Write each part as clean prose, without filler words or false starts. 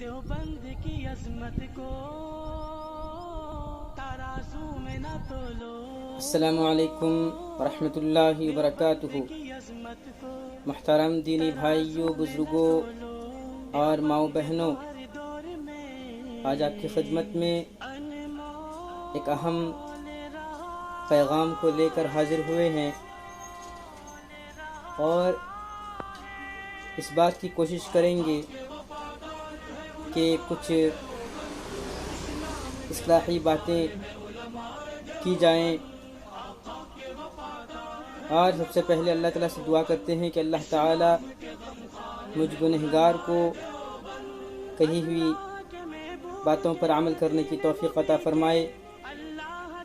دیوبند کی عظمت کو ترازو میں نہ تولو۔ السلام علیکم ورحمۃ اللہ وبرکاتہ۔ محترم دینی بھائیوں، بزرگوں اور ماؤں بہنوں، آج آپ کی خدمت میں ایک اہم پیغام کو لے کر حاضر ہوئے ہیں اور اس بات کی کوشش کریں گے کہ کچھ اصلاحی باتیں کی جائیں۔ آج سب سے پہلے اللہ تعالیٰ سے دعا کرتے ہیں کہ اللہ تعالیٰ مجھ گنہگار کو کہی ہوئی باتوں پر عمل کرنے کی توفیق عطا فرمائے،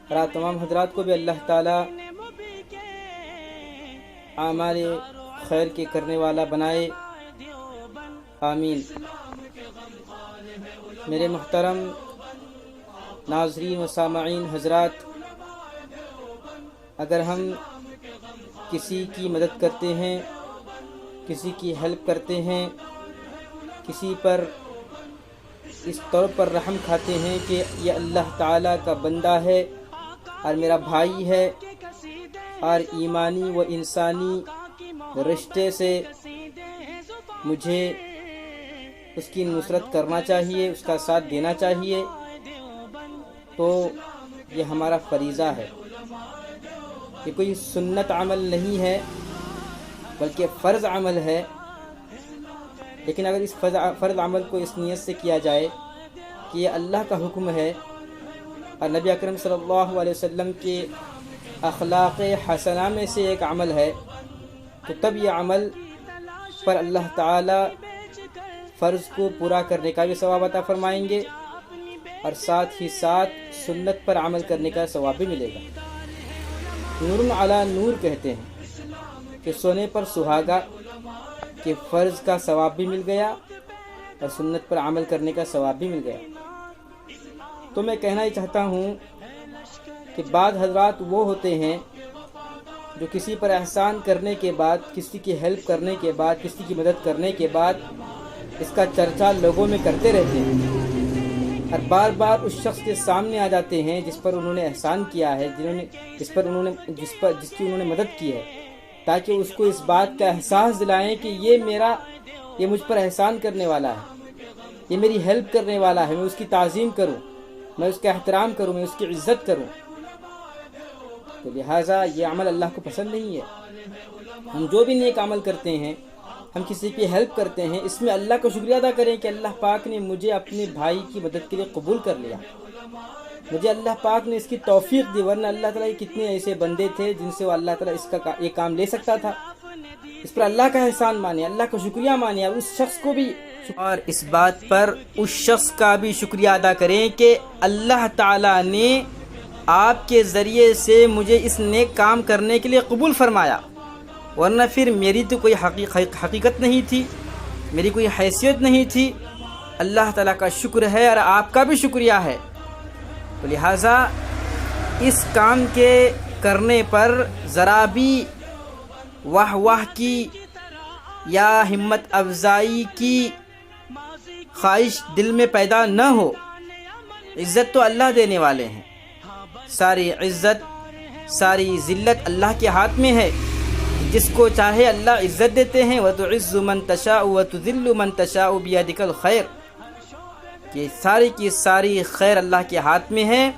اور آپ تمام حضرات کو بھی اللہ تعالیٰ اعمال خیر کے کرنے والا بنائے، آمین۔ میرے محترم ناظرین و سامعین حضرات، اگر ہم کسی کی مدد کرتے ہیں، کسی کی ہیلپ کرتے ہیں، کسی پر اس طور پر رحم کھاتے ہیں کہ یہ اللہ تعالیٰ کا بندہ ہے اور میرا بھائی ہے، اور ایمانی و انسانی رشتے سے مجھے اس کی نصرت کرنا چاہیے، اس کا ساتھ دینا چاہیے، تو یہ ہمارا فریضہ ہے۔ یہ کوئی سنت عمل نہیں ہے بلکہ فرض عمل ہے، لیکن اگر اس فرض عمل کو اس نیت سے کیا جائے کہ یہ اللہ کا حکم ہے اور نبی اکرم صلی اللہ علیہ وسلم کے اخلاق حسنہ میں سے ایک عمل ہے، تو تب یہ عمل پر اللہ تعالی فرض کو پورا کرنے کا بھی ثواب عطا فرمائیں گے، اور ساتھ ہی ساتھ سنت پر عمل کرنے کا ثواب بھی ملے گا۔ نور علی نور کہتے ہیں کہ سونے پر سہاگا، کہ فرض کا ثواب بھی مل گیا اور سنت پر عمل کرنے کا ثواب بھی مل گیا۔ تو میں کہنا ہی چاہتا ہوں کہ بعض حضرات وہ ہوتے ہیں جو کسی پر احسان کرنے کے بعد، کسی کی ہیلپ کرنے کے بعد، کسی کی مدد کرنے کے بعد اس کا چرچا لوگوں میں کرتے رہتے ہیں، اور بار بار اس شخص کے سامنے آ جاتے ہیں جس پر انہوں نے احسان کیا ہے، جس کی انہوں نے مدد کی ہے، تاکہ اس کو اس بات کا احساس دلائیں کہ یہ مجھ پر احسان کرنے والا ہے، یہ میری ہیلپ کرنے والا ہے، میں اس کی تعظیم کروں، میں اس کا احترام کروں، میں اس کی عزت کروں۔ تو لہٰذا یہ عمل اللہ کو پسند نہیں ہے۔ ہم جو بھی نیک عمل کرتے ہیں، ہم کسی کی ہیلپ کرتے ہیں، اس میں اللہ کا شکریہ ادا کریں کہ اللہ پاک نے مجھے اپنے بھائی کی مدد کے لیے قبول کر لیا، مجھے اللہ پاک نے اس کی توفیق دی، ورنہ اللہ تعالیٰ کتنے ایسے بندے تھے جن سے وہ اللہ تعالیٰ یہ کام لے سکتا تھا۔ اس پر اللہ کا احسان مانے، اللہ کا شکریہ مانے، اور اس شخص کو بھی، اور اس بات پر اس شخص کا بھی شکریہ ادا کریں کہ اللہ تعالیٰ نے آپ کے ذریعے سے مجھے اس نیک کام کرنے کے لیے قبول فرمایا، ورنہ پھر میری تو کوئی حقیقت نہیں تھی، میری کوئی حیثیت نہیں تھی۔ اللہ تعالیٰ کا شکر ہے اور آپ کا بھی شکریہ ہے۔ تو لہٰذا اس کام کے کرنے پر ذرا بھی واہ کی یا ہمت افزائی کی خواہش دل میں پیدا نہ ہو۔ عزت تو اللہ دینے والے ہیں، ساری عزت، ساری ذلت اللہ کے ہاتھ میں ہے، جس کو چاہے اللہ عزت دیتے ہیں۔ وَتُعِزُّ مَن تَشَاءُ وَتُذِلُّ مَن تَشَاءُ بِيَدِكَ الْخَيْرُ، یہ ساری کی ساری خیر اللہ کے ہاتھ میں ہے،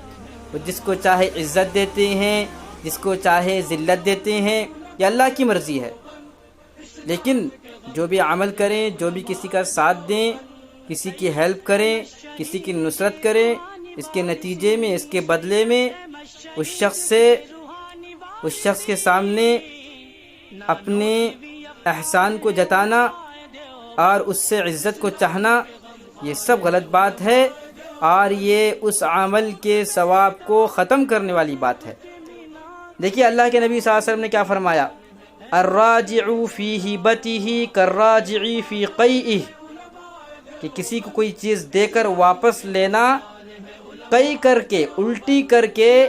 وہ جس کو چاہے عزت دیتے ہیں، جس کو چاہے ذلت دیتے ہیں، یہ اللہ کی مرضی ہے۔ لیکن جو بھی عمل کریں، جو بھی کسی کا ساتھ دیں، کسی کی ہیلپ کریں، کسی کی نصرت کریں، اس کے نتیجے میں، اس کے بدلے میں اس شخص کے سامنے اپنے احسان کو جتانا اور اس سے عزت کو چاہنا، یہ سب غلط بات ہے، اور یہ اس عمل کے ثواب کو ختم کرنے والی بات ہے۔ دیکھیے اللہ کے نبی صلی اللہ علیہ وسلم نے کیا فرمایا، الراجع فی ہبتہ کالراجع فی قیئہ، کہ کسی کو کوئی چیز دے کر واپس لینا، قی کر کے، الٹی کر کے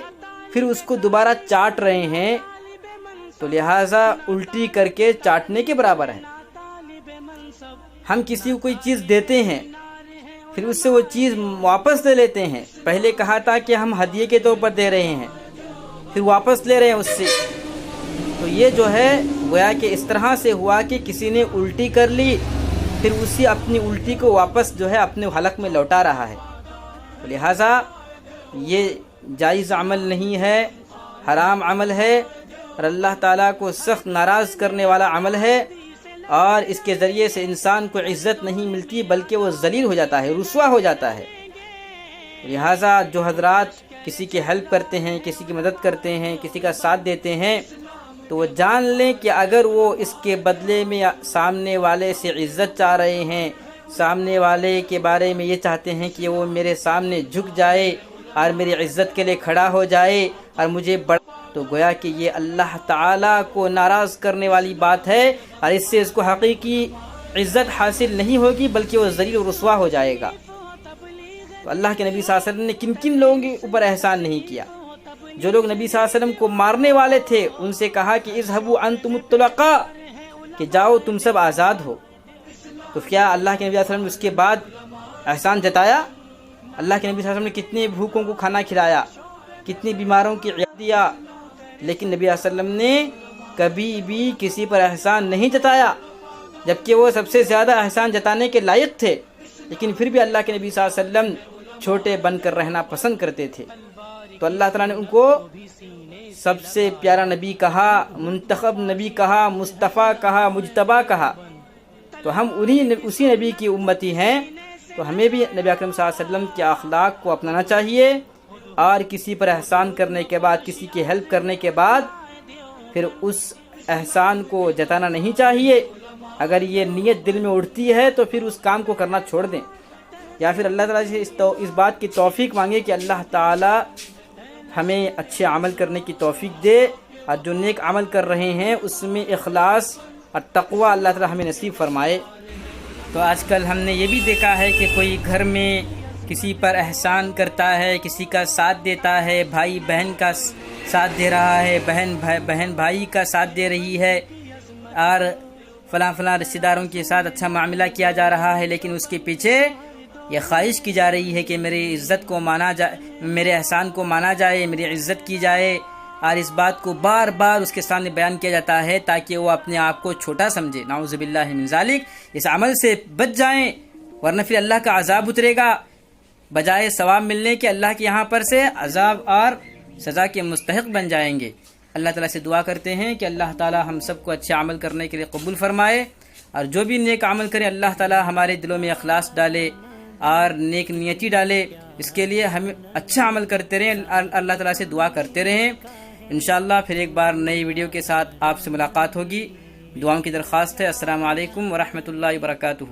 پھر اس کو دوبارہ چاٹ رہے ہیں، تو لہٰذا الٹی کر کے چاٹنے کے برابر ہے۔ ہم کسی کو کوئی چیز دیتے ہیں پھر اس سے وہ چیز واپس لے لیتے ہیں. پہلے کہا تھا کہ ہم ہدیے کے طور پر دے رہے ہیں، پھر واپس لے رہے ہیں اس سے. تو یہ جو ہے گویا کہ اس طرح سے ہوا کہ کسی نے الٹی کر لی، پھر اسی اپنی الٹی کو واپس جو ہے اپنے حلق میں لوٹا رہا ہے. لہٰذا یہ جائز عمل نہیں ہے، حرام عمل ہے، اور اللہ تعالیٰ کو سخت ناراض کرنے والا عمل ہے، اور اس کے ذریعے سے انسان کو عزت نہیں ملتی بلکہ وہ ذلیل ہو جاتا ہے، رسوا ہو جاتا ہے. لہٰذا جو حضرات کسی کی ہیلپ کرتے ہیں، کسی کی مدد کرتے ہیں، کسی کا ساتھ دیتے ہیں، تو وہ جان لیں کہ اگر وہ اس کے بدلے میں سامنے والے سے عزت چاہ رہے ہیں، سامنے والے کے بارے میں یہ چاہتے ہیں کہ وہ میرے سامنے جھک جائے اور میری عزت کے لیے کھڑا ہو جائے اور مجھے تو گویا کہ یہ اللہ تعالیٰ کو ناراض کرنے والی بات ہے، اور اس سے اس کو حقیقی عزت حاصل نہیں ہوگی بلکہ وہ ذلیل و رسوا ہو جائے گا. تو اللہ کے نبی صلی اللہ علیہ وسلم نے کن کن لوگوں کے اوپر احسان نہیں کیا. جو لوگ نبی صلی اللہ علیہ وسلم کو مارنے والے تھے ان سے کہا کہ اذهبوا انتم الطلقاء، کہ جاؤ تم سب آزاد ہو. تو کیا اللہ کے نبی صلی اللہ علیہ وسلم نے اس کے بعد احسان جتایا؟ اللہ کے نبی صلی اللہ علیہ وسلم نے کتنے بھوکوں کو کھانا کھلایا، کتنی بیماروں کی عیادت دیا، لیکن نبی صلی اللہ علیہ وسلم نے کبھی بھی کسی پر احسان نہیں جتایا، جبکہ وہ سب سے زیادہ احسان جتانے کے لائق تھے. لیکن پھر بھی اللہ کے نبی صلی اللہ علیہ وسلم چھوٹے بن کر رہنا پسند کرتے تھے. تو اللہ تعالیٰ نے ان کو سب سے پیارا نبی کہا، منتخب نبی کہا، مصطفیٰ کہا، مجتبیٰ کہا. تو ہم اسی نبی کی امتی ہیں، تو ہمیں بھی نبی اکرم صلی اللہ علیہ وسلم کے اخلاق کو اپنانا چاہیے، اور کسی پر احسان کرنے کے بعد، کسی کی ہیلپ کرنے کے بعد پھر اس احسان کو جتانا نہیں چاہیے. اگر یہ نیت دل میں اٹھتی ہے تو پھر اس کام کو کرنا چھوڑ دیں، یا پھر اللہ تعالیٰ سے اس بات کی توفیق مانگے کہ اللہ تعالیٰ ہمیں اچھے عمل کرنے کی توفیق دے، اور جو نیک عمل کر رہے ہیں اس میں اخلاص اور تقوی اللہ تعالیٰ ہمیں نصیب فرمائے. تو آج کل ہم نے یہ بھی دیکھا ہے کہ کوئی گھر میں کسی پر احسان کرتا ہے، کسی کا ساتھ دیتا ہے، بھائی بہن کا ساتھ دے رہا ہے، بہن بھائی کا ساتھ دے رہی ہے، اور فلاں رشتہ داروں کے ساتھ اچھا معاملہ کیا جا رہا ہے، لیکن اس کے پیچھے یہ خواہش کی جا رہی ہے کہ میری عزت کو مانا جائے، میرے احسان کو مانا جائے، میری عزت کی جائے، اور اس بات کو بار بار اس کے سامنے بیان کیا جاتا ہے تاکہ وہ اپنے آپ کو چھوٹا سمجھے. نعوذ باللہ من ذالک. اس عمل سے بچ جائیں، ورنہ پھر اللہ کا عذاب اترے گا، بجائے ثواب ملنے کے اللہ کے یہاں پر سے عذاب اور سزا کے مستحق بن جائیں گے. اللہ تعالیٰ سے دعا کرتے ہیں کہ اللہ تعالیٰ ہم سب کو اچھے عمل کرنے کے لیے قبول فرمائے، اور جو بھی نیک عمل کرے اللہ تعالیٰ ہمارے دلوں میں اخلاص ڈالے اور نیک نیتی ڈالے. اس کے لیے ہم اچھا عمل کرتے رہیں، اللہ تعالیٰ سے دعا کرتے رہیں. انشاءاللہ پھر ایک بار نئی ویڈیو کے ساتھ آپ سے ملاقات ہوگی. دعاؤں کی درخواست ہے. السلام علیکم ورحمۃ اللہ وبرکاتہ.